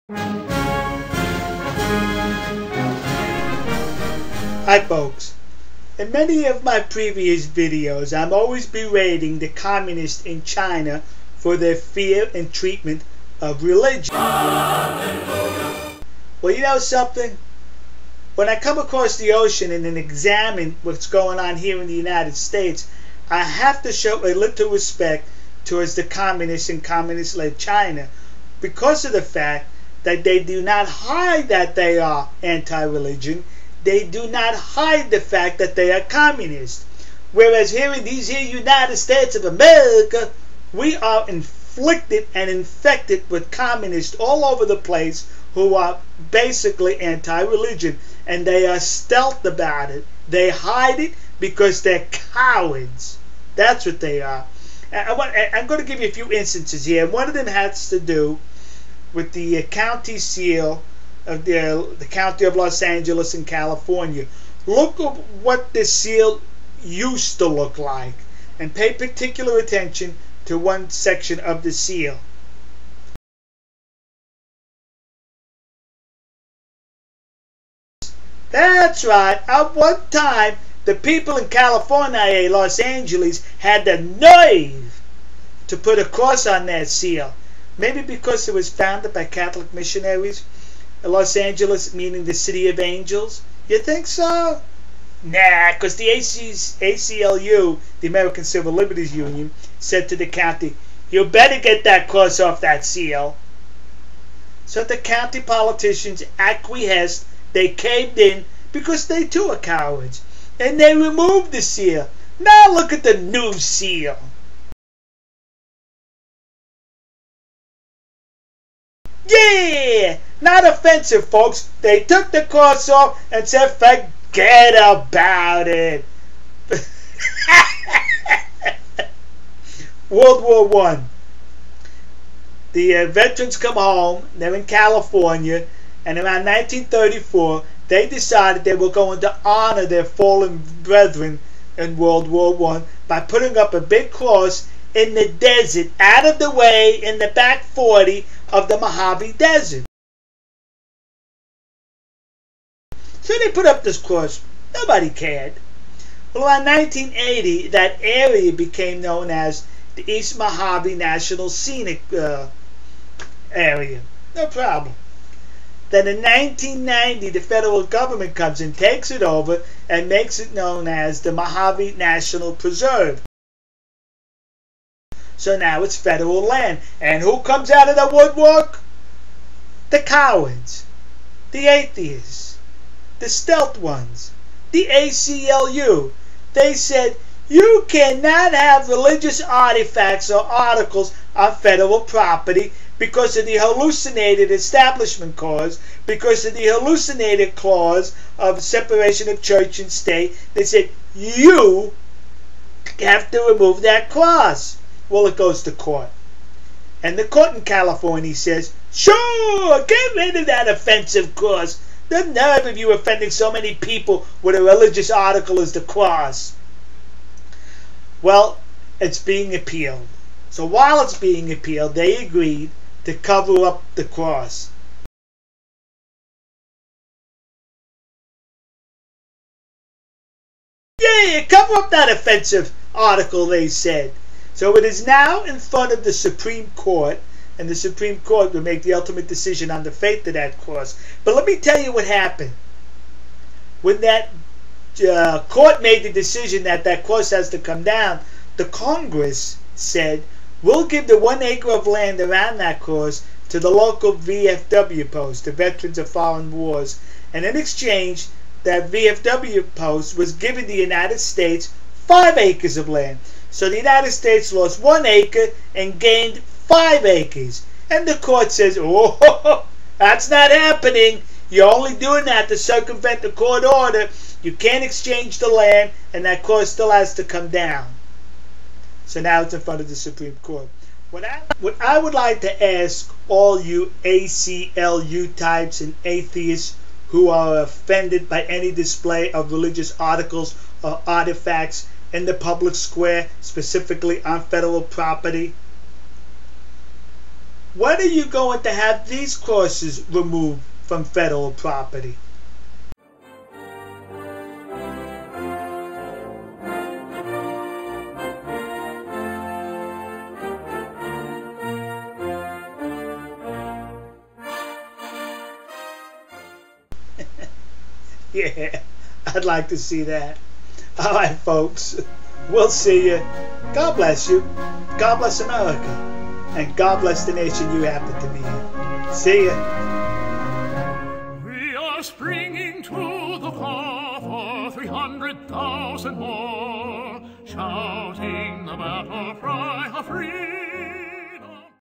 Hi folks, in many of my previous videos I'm always berating the communists in China for their fear and treatment of religion. Well, you know something? When I come across the ocean and then examine what's going on here in the United States, I have to show a little respect towards the communists in communist-led China because of the fact that they do not hide that they are anti-religion. They do not hide the fact that they are communist. Whereas here in these United States of America, we are inflicted and infected with communists all over the place who are basically anti-religion. And they are stealth about it. They hide it because they're cowards. That's what they are. I'm going to give you a few instances here. One of them has to do with the county seal of the county of Los Angeles in California. Look at what the seal used to look like and pay particular attention to one section of the seal. That's right. At one time, the people in California, Los Angeles, had the nerve to put a cross on that seal. Maybe because it was founded by Catholic missionaries. Los Angeles meaning the city of angels. You think so? Nah, because the ACLU, the American Civil Liberties Union, said to the county, "You better get that cross off that seal." So the county politicians acquiesced. They caved in because they too are cowards. And they removed the seal. Now look at the new seal. Yeah! Not offensive, folks. They took the cross off and said, forget about it. World War I. The veterans come home. They're in California. And around 1934, they decided they were going to honor their fallen brethren in World War I by putting up a big cross in the desert, out of the way, in the back 40 of the Mojave Desert. So they put up this cross. Nobody cared. Well, around 1980, that area became known as the East Mojave National Scenic Area. No problem. Then in 1990, the federal government comes and takes it over and makes it known as the Mojave National Preserve. So now it's federal land. And who comes out of the woodwork? The cowards, the atheists, the stealth ones, the ACLU. They said, you cannot have religious artifacts or articles on federal property because of the hallucinated establishment clause, because of the hallucinated clause of separation of church and state. They said, you have to remove that clause. Well, it goes to court. And the court in California says, sure, get rid of that offensive clause. The nerve of you offending so many people with a religious article as the clause. Well, it's being appealed. So while it's being appealed, they agreed to cover up the cross. Yeah, cover up that offensive article, they said. So it is now in front of the Supreme Court, and the Supreme Court will make the ultimate decision on the fate of that cross. But let me tell you what happened. When that court made the decision that that cross has to come down, the Congress said, we'll give the 1 acre of land around that cross to the local VFW post, the Veterans of Foreign Wars. And in exchange, that VFW post was giving the United States 5 acres of land. So the United States lost 1 acre and gained 5 acres. And the court says, oh, that's not happening. You're only doing that to circumvent the court order. You can't exchange the land, and that cross still has to come down. So now it's in front of the Supreme Court. What I would like to ask all you ACLU types and atheists who are offended by any display of religious articles or artifacts in the public square, specifically on federal property, When are you going to have these crosses removed from federal property? Yeah, I'd like to see that. All right, folks. We'll see you. God bless you. God bless America. And God bless the nation you happen to be in. See ya. We are springing to the call for 300,000 more, shouting the battle cry of freedom.